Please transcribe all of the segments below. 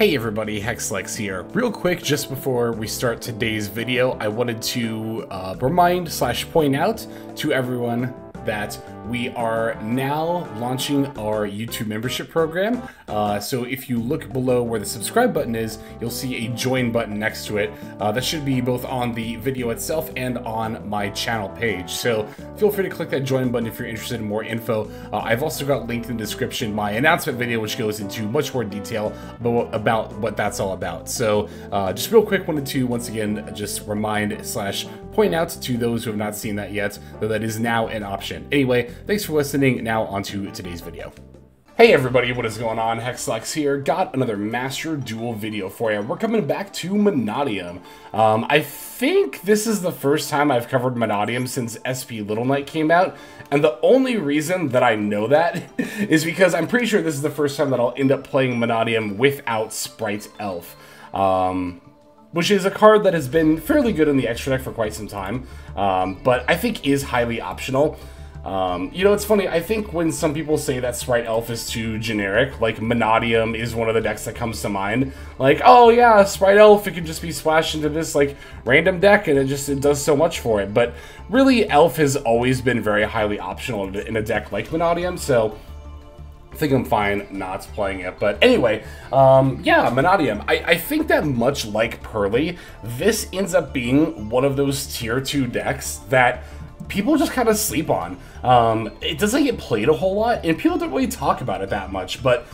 Hey everybody, Hexlex here. Real quick, just before we start today's video, I wanted to point out to everyone that we are now launching our YouTube membership program. So if you look below where the subscribe button is, you'll see a join button next to it. That should be both on the video itself and on my channel page. So feel free to click that join button if you're interested in more info. I've also got linked in the description my announcement video, which goes into much more detail about what that's all about. So just real quick, wanted to once again just point out to those who have not seen that yet that that is now an option. Anyway, thanks for listening. Now onto today's video. Hey everybody, what is going on? Hexlex here. Got another Master Duel video for you. We're coming back to Mannadium. I think this is the first time I've covered Mannadium since SP Little Knight came out, and the only reason that I know that is because I'm pretty sure this is the first time that I'll end up playing Mannadium without Sprite Elf. Which is a card that has been fairly good in the extra deck for quite some time, but I think is highly optional. You know, it's funny, I think when some people say that Sprite Elf is too generic, like Mannadium is one of the decks that comes to mind. Like, oh yeah, Sprite Elf, it can just be splashed into this like random deck and it does so much for it. But really, Elf has always been very highly optional in a deck like Mannadium, so I think I'm fine not playing it. But anyway, yeah, Mannadium. I think that much like Pearly, this ends up being one of those tier 2 decks that people just kind of sleep on. It doesn't get played a whole lot, and people don't really talk about it that much, but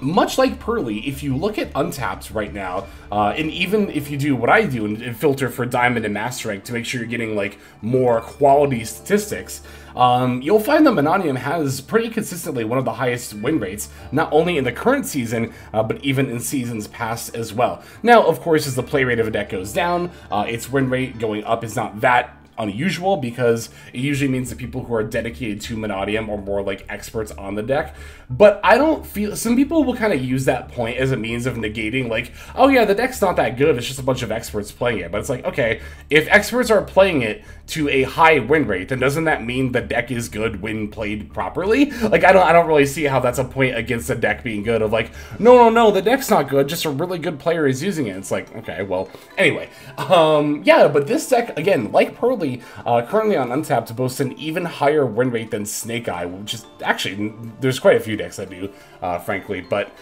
much like Pearly, if you look at Untapped right now, and even if you do what I do and filter for Diamond and Master Rank to make sure you're getting like more quality statistics, you'll find that Mannadium has pretty consistently one of the highest win rates, not only in the current season, but even in seasons past as well. Now, of course, as the play rate of a deck goes down, its win rate going up is not that unusual, because it usually means that people who are dedicated to Mannadium are more like experts on the deck. But I don't feel, some people will kind of use that point as a means of negating like, oh yeah, the deck's not that good, it's just a bunch of experts playing it. But it's like, okay, if experts are playing it to a high win rate, then doesn't that mean the deck is good when played properly? Like, I don't really see how that's a point against the deck being good, of like, no, the deck's not good, just a really good player is using it. It's like, okay, well, anyway. Yeah, but this deck, again, like Pearly, currently on Untapped, boasts an even higher win rate than Snake Eye, which is actually, there's quite a few decks that do, frankly, but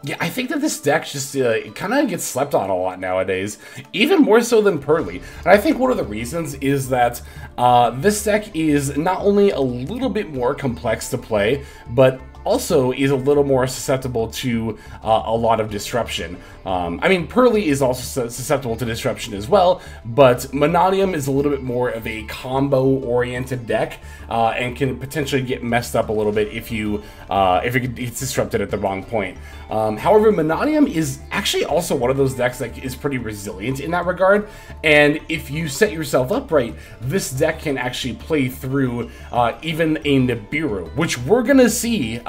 yeah, I think that this deck just kind of gets slept on a lot nowadays, even more so than Pearly. And I think one of the reasons is that this deck is not only a little bit more complex to play, but also is a little more susceptible to a lot of disruption. I mean, Pearly is also susceptible to disruption as well, but Mannadium is a little bit more of a combo-oriented deck, and can potentially get messed up a little bit if it gets disrupted at the wrong point. However, Mannadium is actually also one of those decks that is pretty resilient in that regard, and if you set yourself up right, this deck can actually play through even a Nibiru, which we're gonna see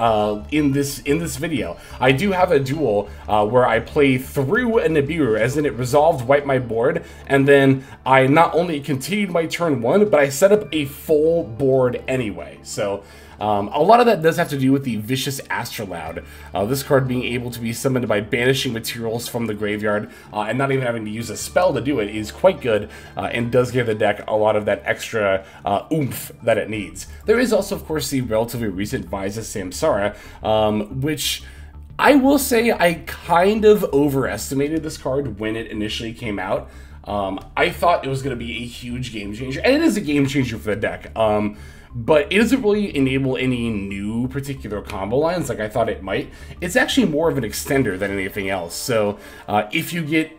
in this video. I do have a duel where I play through a Nibiru, as in it resolved, wiped my board, and then I not only continued my turn 1, but I set up a full board anyway. So a lot of that does have to do with the Vicious Astrolabe. This card being able to be summoned by banishing materials from the graveyard, and not even having to use a spell to do it, is quite good, and does give the deck a lot of that extra oomph that it needs. There is also, of course, the relatively recent VODS Samsara, which I will say I kind of overestimated this card when it initially came out. I thought it was going to be a huge game changer, and it is a game changer for the deck. But it doesn't really enable any new particular combo lines like I thought it might. It's actually more of an extender than anything else. So if you get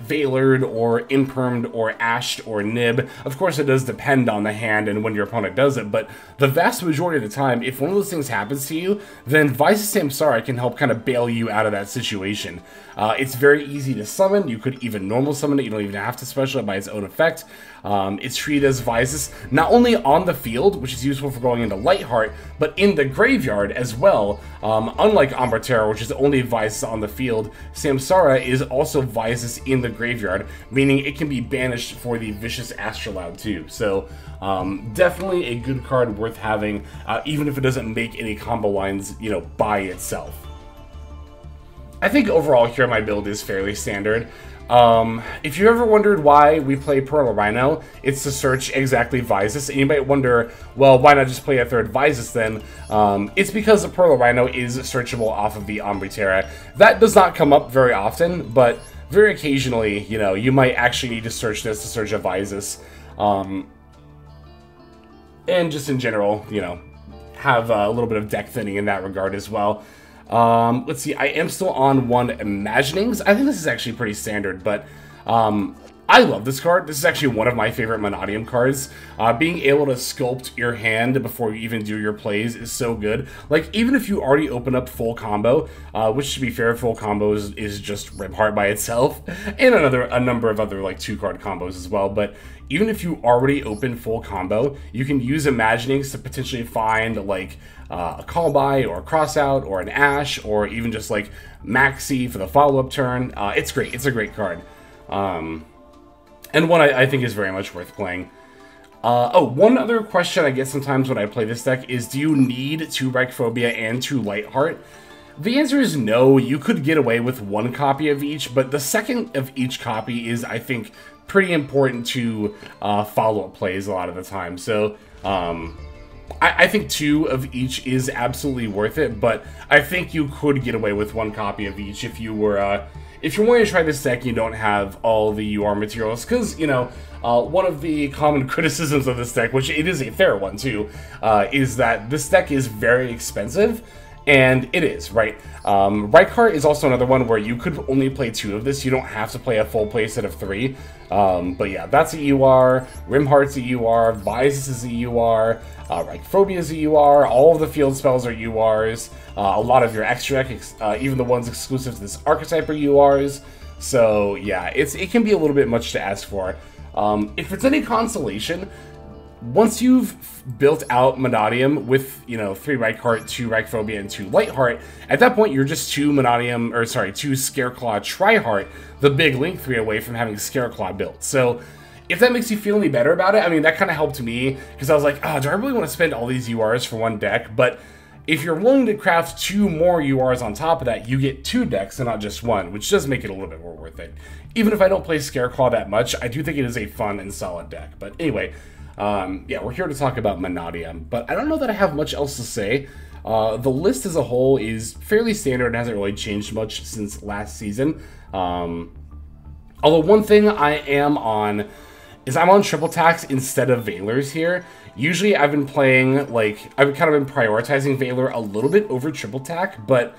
Veilered or Impermed or Ashed or Nib, of course it does depend on the hand and when your opponent does it, but the vast majority of the time, if one of those things happens to you, then VODS Samsara can help kind of bail you out of that situation. It's very easy to summon. You could even normal summon it. You don't even have to special it by its own effect. It's treated as VODS not only on the field, which is useful for going into Lightheart, but in the graveyard as well. Unlike Umbra Terror, which is only VODS on the field, Samsara is also VODS in the graveyard, meaning it can be banished for the Vicious Astrolabe too. So definitely a good card worth having, even if it doesn't make any combo lines, you know, by itself. I think overall here my build is fairly standard. If you ever wondered why we play Pearl Rhino, it's to search exactly Vysis, and you might wonder, well, why not just play a third Vysis then? It's because the Pearl Rhino is searchable off of the Ambritera. That does not come up very often, but very occasionally, you know, you might actually need to search this to search a Vysis. And just in general, you know, have a little bit of deck thinning in that regard as well. Let's see, I am still on one Imaginings. I think this is actually pretty standard, but I love this card. This is actually one of my favorite Mannadium cards. Being able to sculpt your hand before you even do your plays is so good. Like, even if you already open up full combo, which, to be fair, full combo is just Rimheart by itself, and a number of other, like, 2-card combos as well, but even if you already open full combo, you can use Imaginings to potentially find, like, a call by, or a cross out, or an Ash, or even just, like, Maxi for the follow-up turn. It's great. It's a great card. And one I think is very much worth playing. One other question I get sometimes when I play this deck is, do you need 2 Reichphobia and 2 Lightheart? The answer is no. You could get away with 1 copy of each, but the second of each copy is, I think, pretty important to follow-up plays a lot of the time. So, I think 2 of each is absolutely worth it, but I think you could get away with 1 copy of each if you were, if you're wanting to try this deck and you don't have all the UR materials, because, you know, one of the common criticisms of this deck, which it is a fair one too, is that this deck is very expensive. And it is, right? Reichardt is also another one where you could only play 2 of this. You don't have to play a full play set of 3. But yeah, that's a UR, Rimheart's a UR, Vysis is a UR, Reichphobia is a UR, all of the field spells are URs, a lot of your extra decks, even the ones exclusive to this archetype are URs. So yeah, it can be a little bit much to ask for. If it's any consolation, once you've built out Mannadium with, you know, 3 Reichardt, 2 Reichphobia, and 2 Lightheart, at that point you're just 2 Scareclaw Triheart, the big Link 3 away from having Scareclaw built. So if that makes you feel any better about it, I mean, that kind of helped me, because I was like, oh, do I really want to spend all these URs for 1 deck? But if you're willing to craft 2 more URs on top of that, you get 2 decks and not just 1, which does make it a little bit more worth it. Even if I don't play Scareclaw that much, I do think it is a fun and solid deck. But anyway, yeah, we're here to talk about Mannadium, but I don't know that I have much else to say. The list as a whole is fairly standard and hasn't really changed much since last season. Although one thing I am on is I'm on triple tax instead of Valors here. Usually I've been playing, like, I've kind of been prioritizing Valor a little bit over triple tack, but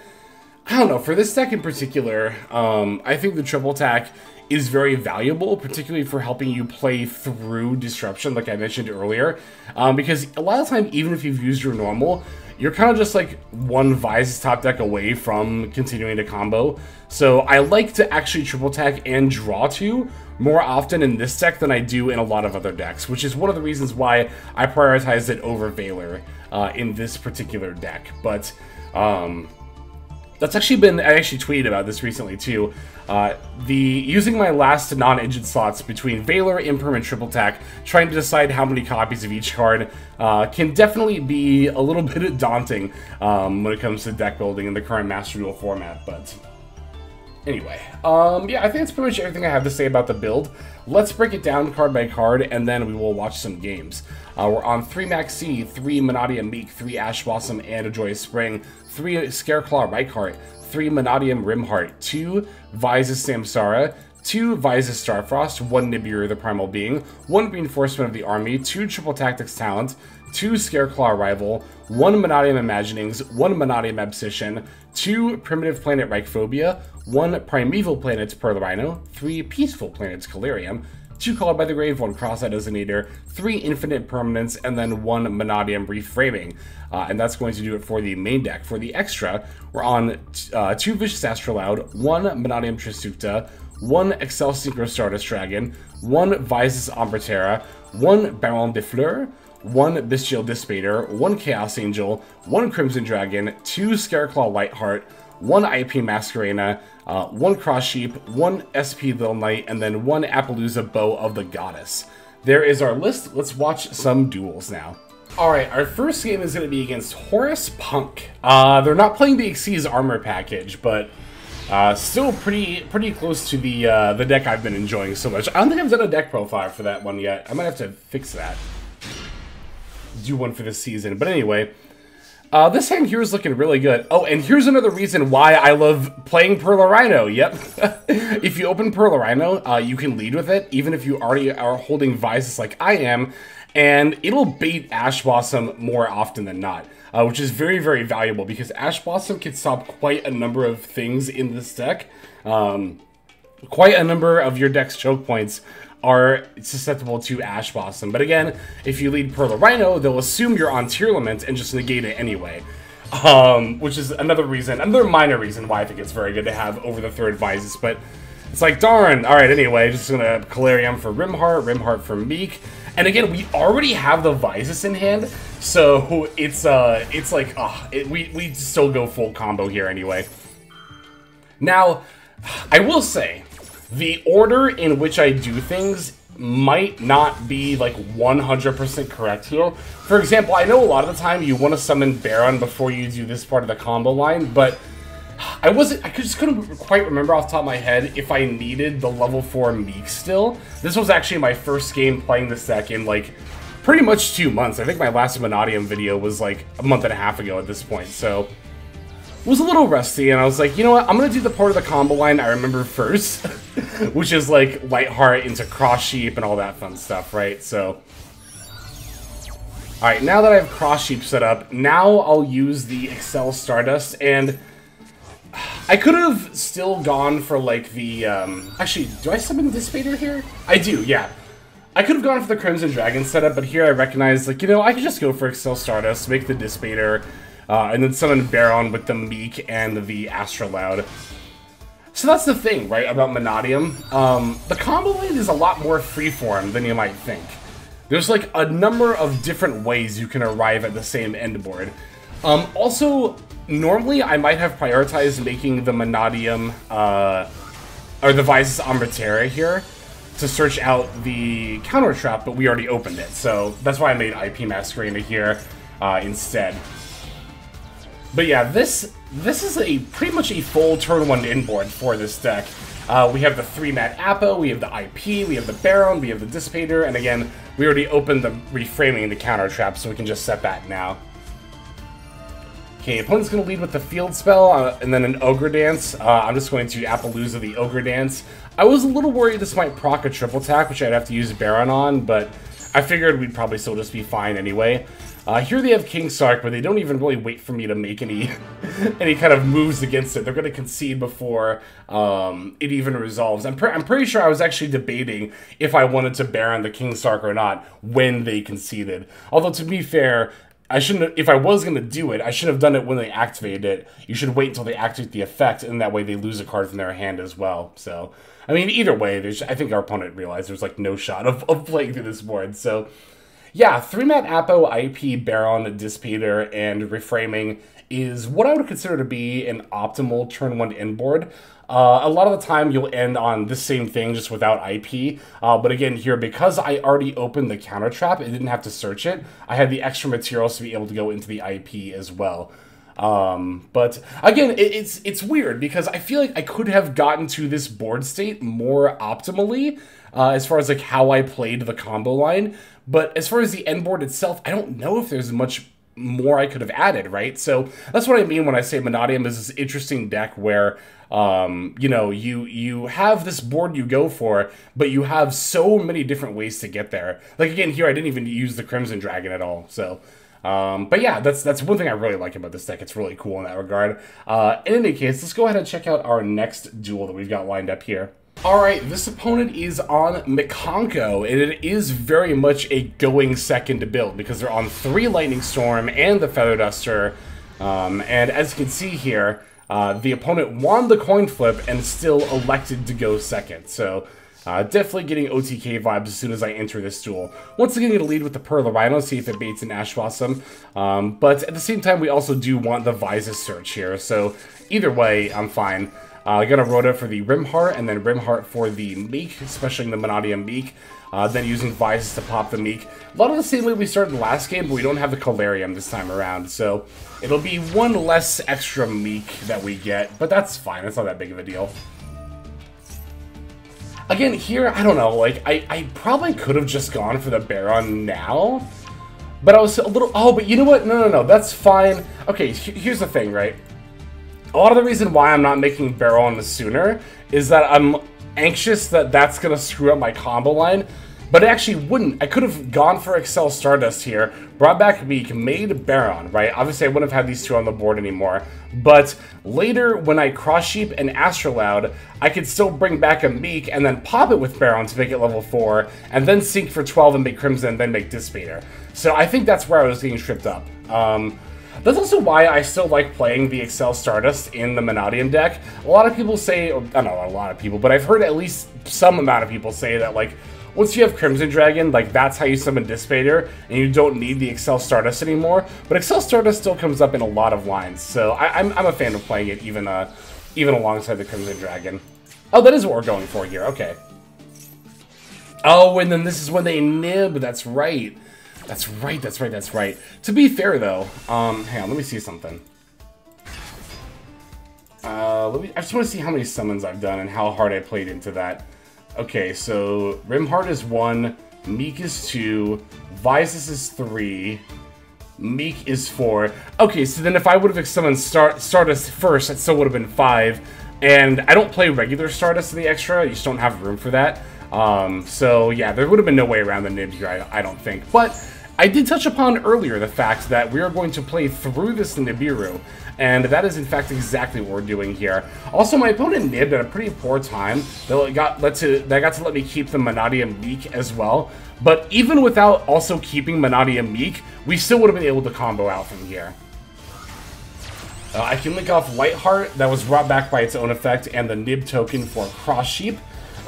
I don't know, for this deck in particular, I think the triple tack is very valuable, particularly for helping you play through Disruption, like I mentioned earlier, because a lot of the time, even if you've used your normal, you're kind of just like 1 Vysis top deck away from continuing to combo. So I like to actually triple tack and draw 2 more often in this deck than I do in a lot of other decks, which is one of the reasons why I prioritized it over Valor in this particular deck. But that's actually been, I actually tweeted about this recently too. Using my last non-engine slots between Valor, Imperm, and Triple Tack, trying to decide how many copies of each card can definitely be a little bit daunting when it comes to deck building in the current Master Duel format, but anyway, yeah, I think that's pretty much everything I have to say about the build. Let's break it down card by card, and then we will watch some games. We're on 3 Maxi, 3 Mannadium Meek, 3 Ash Blossom and a Joyous Spring, 3 Scareclaw Reichardt, 3 Mannadium Rimheart, 2 Vysis Samsara, 2 Vysis Starfrost, 1 Nibiru the Primal Being, 1 Reinforcement of the Army, 2 Triple Tactics Talent, 2 Scareclaw Rival, 1 Mannadium Imaginings, 1 Mannadium Abscission, 2 Primitive Planet Reichphobia, 1 Primeval Planet Pearl Rhino, 3 Peaceful Planets Calarium, 2 Called by the Grave, 1 Cross-Eye Designator, 3 Infinite Permanents, and then 1 Mannadium Reframing. And that's going to do it for the main deck. For the extra, we're on 2 Vicious Astrolaud, 1 Mannadium Trisukta, 1 Excel Synchro Stardust Dragon, 1 Vysis Ambritera, 1 Baron de Fleur, 1 Bestial Dispater, 1 Chaos Angel, 1 Crimson Dragon, 2 Scareclaw Lightheart, 1 IP Masquerena, 1 Cross Sheep, 1 SP Little Knight, and then 1 Appaloosa Bow of the Goddess. There is our list. Let's watch some duels now. Alright, our first game is going to be against Horus Punk. They're not playing the Xyz armor package, but Still pretty close to the deck I've been enjoying so much. I don't think I've done a deck profile for that one yet. I might have to fix that. Do one for this season. But anyway, this hand here is looking really good. Oh, and here's another reason why I love playing Perla Rhino. Yep. If you open Perla Rhino, you can lead with it, even if you already are holding Vices like I am, and it'll bait Ash Blossom more often than not. Which is very, very valuable because Ash Blossom can stop quite a number of things in this deck. Quite a number of your deck's choke points are susceptible to Ash Blossom. But again, if you lead Perla Rhino, they'll assume you're on Tearlament and just negate it anyway. Which is another minor reason why I think it's very good to have over the third Vices. But it's like, darn. Alright, anyway, just gonna Calarium for Rimheart for Meek. And again, we already have the Vices in hand, so it's like, we still go full combo here anyway. Now, I will say, the order in which I do things might not be like 100% correct here. For example, I know a lot of the time you want to summon Baron before you do this part of the combo line, but I just couldn't quite remember off the top of my head if I needed the level 4 Meek still. This was actually my first game playing this deck in like pretty much 2 months. I think my last Mannadium video was like a month and a half ago at this point, so it was a little rusty, and I was like, you know what, I'm gonna do the part of the combo line I remember first, which is like Lightheart into Cross Sheep and all that fun stuff, right? So, alright, now that I have Cross Sheep set up, now I'll use the Excel Stardust, and I could have still gone for, like, the, actually, do I summon the Dissipator here? I do, yeah. I could have gone for the Crimson Dragon setup, but here I recognize, like, you know, I could just go for Excel Stardust, make the Dissipator, and then summon Baron with the Meek and the Astrolaud. So that's the thing, right, about Mannadium. The combo line is a lot more freeform than you might think. There's, like, a number of different ways you can arrive at the same end board. Also, normally I might have prioritized making the Mannadium, or the Vices Amberterra here to search out the counter trap, but we already opened it, so that's why I made IP Masquerade here instead. But yeah, this is pretty much a full turn 1 inboard for this deck. We have the 3-mat Apo, we have the IP, we have the Baron, we have the Dissipator, and again, we already opened the reframing the counter trap, so we can just set that now. Okay, opponent's going to lead with the field spell, and then an Ogre Dance. I'm just going to Appaloosa the Ogre Dance. I was a little worried this might proc a triple attack, which I'd have to use Baron on, but I figured we'd probably still just be fine anyway. Here they have King Sark, but they don't even really wait for me to make any kind of moves against it. They're going to concede before it even resolves. I'm pretty sure I was actually debating if I wanted to Baron the King Sark or not when they conceded. Although, to be fair, I shouldn't have, if I was going to do it, I should have done it when they activated it. You should wait until they activate the effect, and that way they lose a card from their hand as well. So, I mean, either way, I think our opponent realized there's like no shot of playing through this board. So, yeah, 3-mat Apo, IP, Baron, Dissipator, and Reframing is what I would consider to be an optimal turn 1 inboard. A lot of the time you'll end on the same thing just without IP, but again here, because I already opened the counter trap, I didn't have to search it. I had the extra materials to be able to go into the IP as well. But again, it's weird because I feel like I could have gotten to this board state more optimally as far as like how I played the combo line, but as far as the end board itself, I don't know if there's much more I could have added, right? So that's what I mean when I say Mannadium is this interesting deck where you know, you have this board you go for, but you have so many different ways to get there. Like again, here I didn't even use the Crimson Dragon at all. So, but yeah, that's one thing I really like about this deck. It's really cool in that regard. In any case, let's go ahead and check out our next duel that we've got lined up here. Alright, this opponent is on Mikonko, and it is very much a going second to build because they're on 3 Lightning Storm and the Feather Duster. And as you can see here, the opponent won the coin flip and still elected to go second. So, definitely getting OTK vibes as soon as I enter this duel. Once again, going to lead with the Perla Rhino, see if it baits an Ash Blossom. But at the same time, we also do want the Vices search here. So, either way, I'm fine. I got a Rhoda for the Rimheart, and then Rimheart for the Meek, especially in the Mannadium Meek. Then using Vices to pop the Meek. A lot of the same way we started last game, but we don't have the Calarium this time around, so it'll be one less extra Meek that we get, but that's fine, that's not that big of a deal. Again, here, I don't know, like, I probably could have just gone for the Baron now, but I was a little, oh, but you know what, no, that's fine. Okay, here's the thing, right? A lot of the reason why I'm not making Baron sooner is that I'm anxious that that's going to screw up my combo line, but it actually wouldn't. I could have gone for Excel Stardust here, brought back Meek, made Baron, right? Obviously, I wouldn't have had these two on the board anymore, but later, when I Cross Sheep and Astrolaud, I could still bring back a Meek and then pop it with Baron to make it level 4, and then sync for 12 and make Crimson, and then make Dissipator. So I think that's where I was getting tripped up. That's also why I still like playing the Excel Stardust in the Mannadium deck. A lot of people say, or, I don't know, a lot of people, but I've heard at least some amount of people say that, like, once you have Crimson Dragon, like, that's how you summon Dissipator, and you don't need the Excel Stardust anymore. But Excel Stardust still comes up in a lot of lines, so I'm a fan of playing it even alongside the Crimson Dragon. Oh, that is what we're going for here, okay. Oh, and then this is when they nib, that's right. That's right. To be fair, though, hang on, let me see something. I just want to see how many summons I've done and how hard I played into that. Okay, so Rimheart is 1, Meek is 2, Vices is 3, Meek is 4. Okay, so then if I would have summoned Stardust first, that still would have been 5. And I don't play regular Stardust in the extra, you just don't have room for that. So yeah, there would have been no way around the nib here, I don't think. But I did touch upon earlier the fact that we are going to play through this Nibiru, and that is in fact exactly what we're doing here. Also, my opponent nibbed at a pretty poor time. That got to let me keep the Mannadium Meek as well. But even without also keeping Mannadium Meek, we still would have been able to combo out from here. I can link off Lightheart, that was brought back by its own effect, and the nib token for Cross Sheep.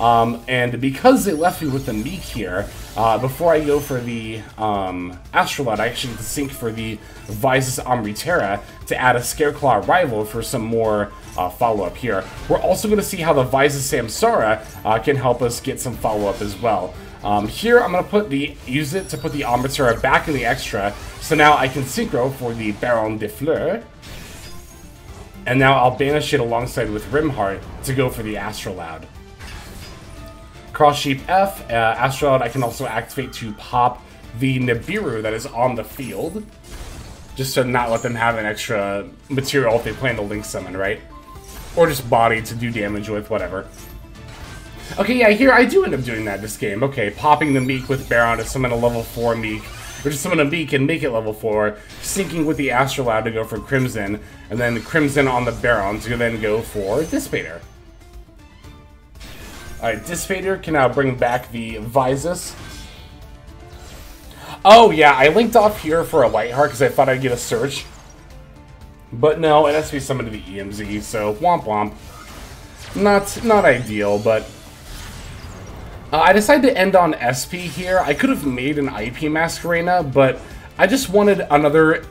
And because they left me with the Meek here, before I go for the Astrolaud, I actually get to sync for the Vices Amritera to add a Scareclaw rival for some more follow-up here. We're also going to see how the Vices Samsara can help us get some follow-up as well. Here I'm going to use it to put the Amritera back in the extra, so now I can synchro for the Baron de Fleur. And now I'll banish it alongside with Rimheart to go for the Astrolaud. Cross Sheep F, Astrolaud I can also activate to pop the Nibiru that is on the field, just to not let them have an extra material if they plan to Link Summon, right? Or just body to do damage with, whatever. Okay, yeah, here I do end up doing that this game. Okay, popping the Meek with Baron to summon a level 4 Meek, or just summon a Meek and make it level 4, syncing with the Astrolaud to go for Crimson, and then Crimson on the Baron to then go for Dissipator. Alright, Dissipator can now bring back the Vices. Oh yeah, I linked off here for a Lightheart because I thought I'd get a search. But no, it has to be summoned to the EMZ, so womp womp. Not ideal, but... I decided to end on SP here. I could have made an IP Masquerena, but I just wanted another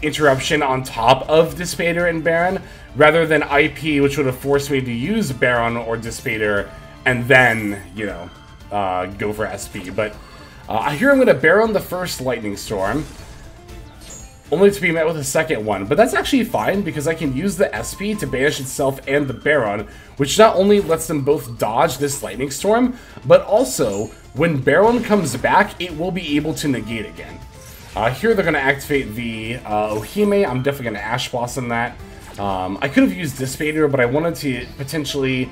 interruption on top of Dissipator and Baron, rather than IP, which would have forced me to use Baron or Dissipator and then, you know, go for SP. But here I'm going to Baron the first Lightning Storm, only to be met with a second one. But that's actually fine, because I can use the SP to banish itself and the Baron, which not only lets them both dodge this Lightning Storm, but also, when Baron comes back, it will be able to negate again. Here they're going to activate the Ohime. I'm definitely going to Ash Blossom that. I could have used Dissipator, but I wanted to potentially...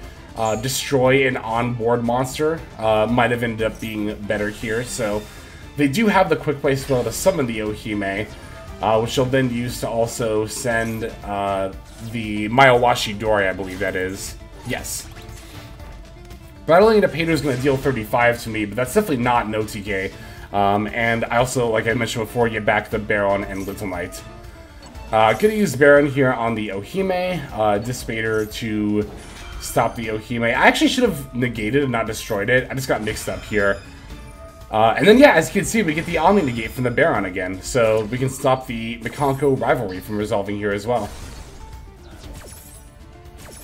destroy an onboard monster. Might have ended up being better here, so they do have the quick play spell to summon the Ohime, which they'll then use to also send the Mayowashi Dori, I believe that is. Yes. Battling the Pater is going to deal 35 to me, but that's definitely not an OTK. And I also, like I mentioned before, get back the Baron and Little Knight. Gonna use Baron here on the Ohime, Dissipator to stop the Ohime. I actually should have negated and not destroyed it. I just got mixed up here. And then, yeah, as you can see, we get the Omni Negate from the Baron again. So we can stop the Mikanko rivalry from resolving here as well.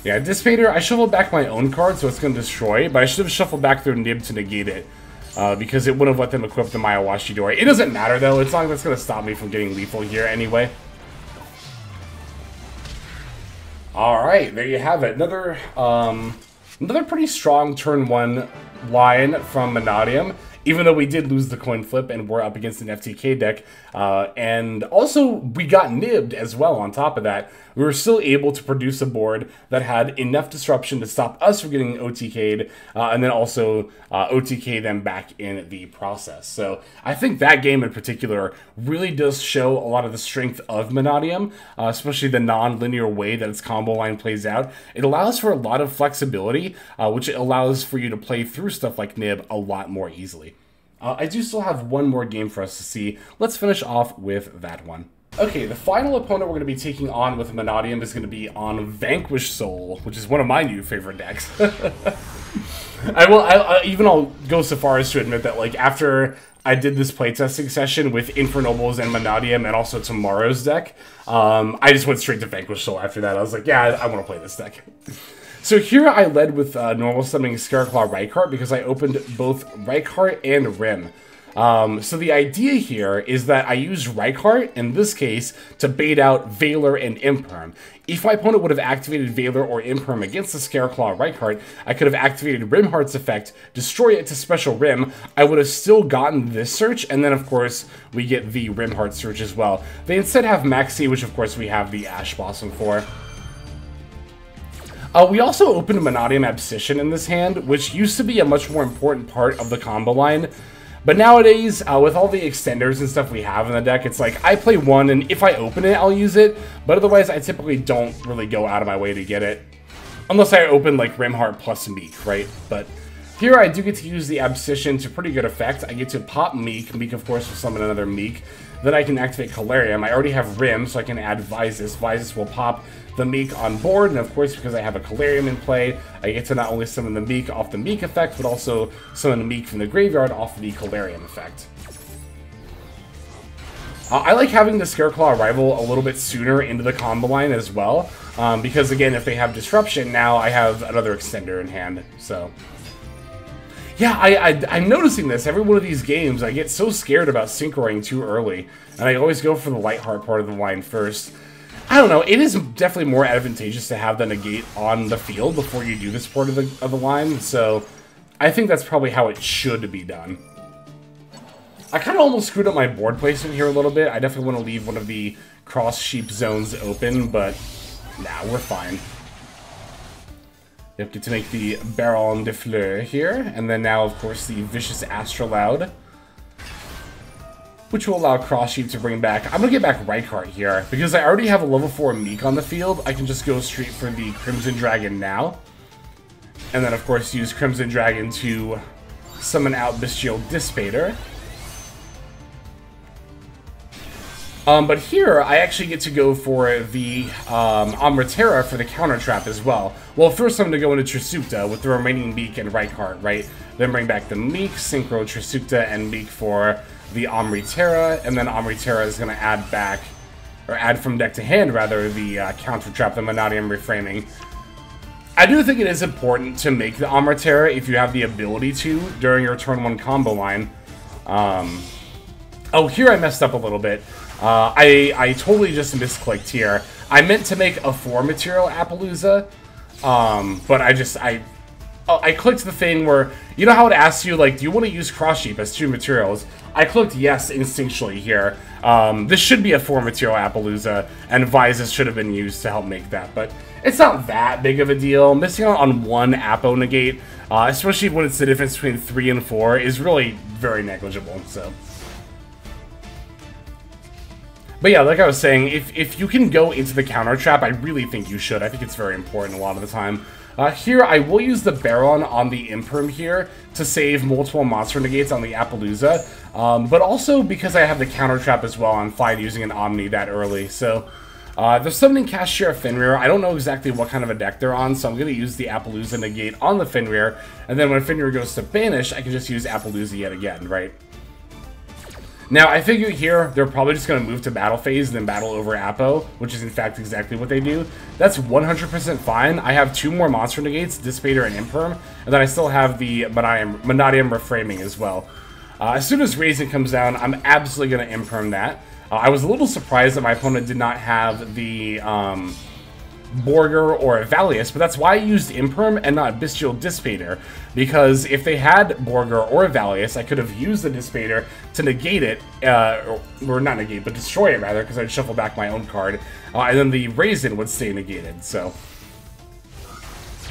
Yeah, Dissipator, I shuffled back my own card, so it's going to destroy, but I should have shuffled back their Nib to negate it, because it wouldn't have let them equip the Mayawashi Dori. It doesn't matter, though. It's not like that's going to stop me from getting lethal here anyway. Alright, there you have it. Another pretty strong turn 1 line from Mannadium. Even though we did lose the coin flip and we're up against an FTK deck. And also, we got nibbed as well on top of that. We were still able to produce a board that had enough disruption to stop us from getting OTK'd, and then also OTK them back in the process. So I think that game in particular really does show a lot of the strength of Mannadium, especially the non-linear way that its combo line plays out. It allows for a lot of flexibility, which allows for you to play through stuff like Nib a lot more easily. I do still have one more game for us to see. Let's finish off with that one. Okay, the final opponent we're going to be taking on with Mannadium is going to be on Vanquish Soul, which is one of my new favorite decks. I'll go so far as to admit that, like, after I did this playtesting session with Infernobles and Mannadium and also Tomorrow's deck, I just went straight to Vanquish Soul after that. I was like, yeah, I want to play this deck. So here I led with normal summoning Scareclaw Rykart because I opened both Rykart and Rim. So the idea here is that I use Rykart, in this case, to bait out Valor and Imperm. If my opponent would have activated Valor or Imperm against the Scareclaw Rykart, I could have activated Rimheart's effect, destroy it to special Rim, I would have still gotten this search, and then of course we get the Rimheart search as well. They instead have Maxi, which of course we have the Ash Blossom for. We also opened Mannadium Abscission in this hand, which used to be a much more important part of the combo line. But nowadays, with all the extenders and stuff we have in the deck, it's like, I play one, and if I open it, I'll use it. But otherwise, I typically don't really go out of my way to get it. Unless I open, like, Rimheart plus Meek, right? But here I do get to use the Abscission to pretty good effect. I get to pop Meek. Meek, of course, will summon another Meek. Then I can activate Calarium. I already have Rim, so I can add Vysis. Vysis will pop the Meek on board, and of course, because I have a Calarium in play, I get to not only summon the Meek off the Meek effect, but also summon the Meek from the graveyard off the Calarium effect. I like having the Scareclaw arrival a little bit sooner into the combo line as well, because again, if they have Disruption, now I have another extender in hand, so... Yeah, I'm noticing this. Every one of these games, I get so scared about synchroing too early, and I always go for the Lightheart part of the line first. I don't know, it is definitely more advantageous to have the negate on the field before you do this part of the line, so I think that's probably how it should be done. I kind of almost screwed up my board placement here a little bit. I definitely want to leave one of the cross sheep zones open, but nah, we're fine. Yep, get to make the Baron de Fleur here, and then now, of course, the Vicious Astrolaud, which will allow Cross Sheep to bring back... I'm going to get back Rykart here, because I already have a level 4 Meek on the field. I can just go straight for the Crimson Dragon now. And then, of course, use Crimson Dragon to summon out Bestial Dissipator. But here, I actually get to go for the Amritera for the counter trap as well. Well, first I'm going to go into Trisukta with the remaining Meek and Rykart, right? Then bring back the Meek, Synchro, Trisukta, and Meek for the Amritera, and then Amritera is going to add back, or add from deck to hand, rather, the counter trap, the Mannadium Reframing. I do think it is important to make the Amritera if you have the ability to during your turn 1 combo line. Oh, here I messed up a little bit. I totally just misclicked here. I meant to make a 4-material Appaloosa, but I clicked the thing where, you know how it asks you, like, do you want to use Cross Sheep as 2 materials? I clicked yes instinctually here. This should be a 4-material Appaloosa, and Vysis should have been used to help make that, but it's not that big of a deal. Missing out on 1 Appo negate, especially when it's the difference between 3 and 4, is really very negligible, so... But yeah, like I was saying, if you can go into the counter trap, I really think you should. I think it's very important a lot of the time. Here, I will use the Baron on the Imperm here to save multiple monster negates on the Appaloosa, but also because I have the counter trap as well, I'm fine using an Omni that early. So, they're summoning Cashier Fenrir. I don't know exactly what kind of a deck they're on, so I'm going to use the Appaloosa negate on the Fenrir, and then when Fenrir goes to banish, I can just use Appaloosa yet again, right? Now, I figure here, they're probably just going to move to battle phase and then battle over Apo, which is in fact exactly what they do. That's 100% fine. I have 2 more monster negates, Dissipator and Imperm, and then I still have the Mannadium reframing as well. As soon as Raisin comes down, I'm absolutely going to Imperm that. I was a little surprised that my opponent did not have the Borger or Valius, but that's why I used Imperm and not Bestial Dissipator, because if they had Borger or Valius, I could have used the Dissipator to negate it, or not negate, but destroy it rather, because I'd shuffle back my own card, and then the Raisin would stay negated, so...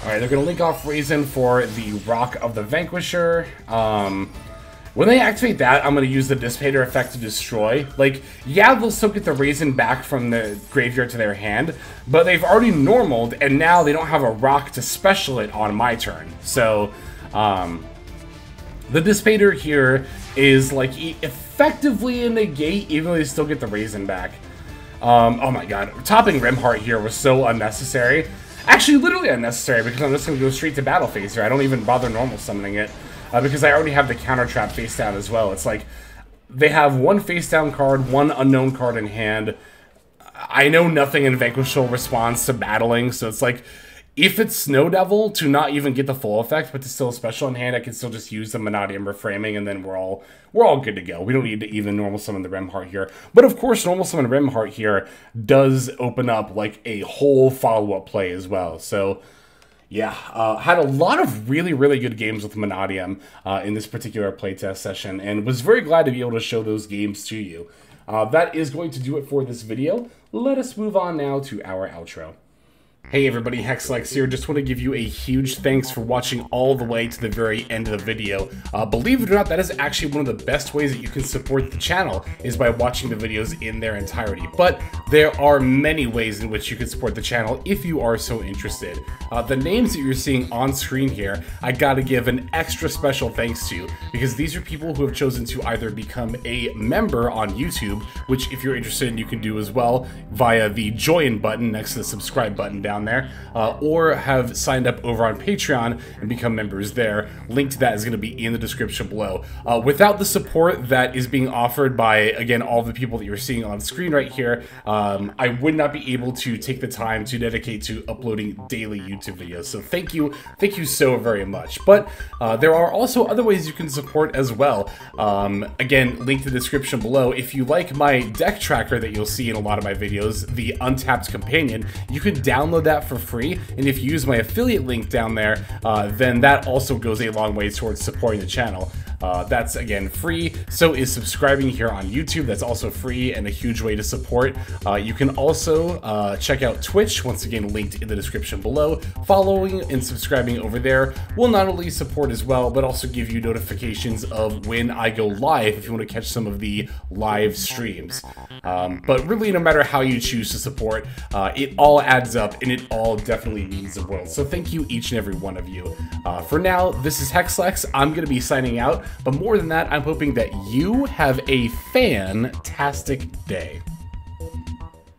Alright, they're going to link off Raisin for the Rock of the Vanquisher. When they activate that, I'm going to use the Dissipator effect to destroy. Like, yeah, they'll still get the Raisin back from the graveyard to their hand, but they've already normaled, and now they don't have a rock to special it on my turn. So, the Dissipator here is, like, effectively a negate, even though they still get the Raisin back. Oh my god, topping Rimheart here was so unnecessary. Actually, literally unnecessary, because I'm just going to go straight to battle phase here. I don't even bother normal summoning it. Because I already have the counter trap face down as well. It's like, they have 1 face down card, 1 unknown card in hand. I know nothing in Vanquish will respond to battling, so it's like, if it's Snow Devil, to not even get the full effect, but to still special in hand, I can still just use the Mannadium reframing, and then we're all good to go. We don't need to even normal summon the Rimheart here. But of course, normal summon Rimheart here does open up, like, a whole follow-up play as well, so... Yeah, had a lot of really, really good games with Mannadium in this particular playtest session, and was very glad to be able to show those games to you. That is going to do it for this video. Let us move on now to our outro. Hey everybody, Hexlex here. Just want to give you a huge thanks for watching all the way to the very end of the video. Believe it or not, that is actually one of the best ways that you can support the channel, is by watching the videos in their entirety. But there are many ways in which you can support the channel if you are so interested. The names that you're seeing on screen here, I gotta give an extra special thanks to, because these are people who have chosen to either become a member on YouTube, which if you're interested you can do as well via the join button next to the subscribe button down there, or have signed up over on Patreon and become members there. Link to that is going to be in the description below. Without the support that is being offered by, again, all the people that you're seeing on screen right here, I would not be able to take the time to dedicate to uploading daily YouTube videos. So thank you so very much. But there are also other ways you can support as well. Again, link to the description below. If you like my deck tracker that you'll see in a lot of my videos, the Untapped Companion, you can download that for free, and if you use my affiliate link down there, then that also goes a long way towards supporting the channel. That's, again, free. So is subscribing here on YouTube. That's also free and a huge way to support. You can also check out Twitch, once again linked in the description below. Following and subscribing over there will not only support as well, but also give you notifications of when I go live if you want to catch some of the live streams. But really, no matter how you choose to support, it all adds up, and it all definitely means the world. So thank you, each and every one of you. For now, this is Hexlex. I'm going to be signing out. But more than that, I'm hoping that you have a fantastic day.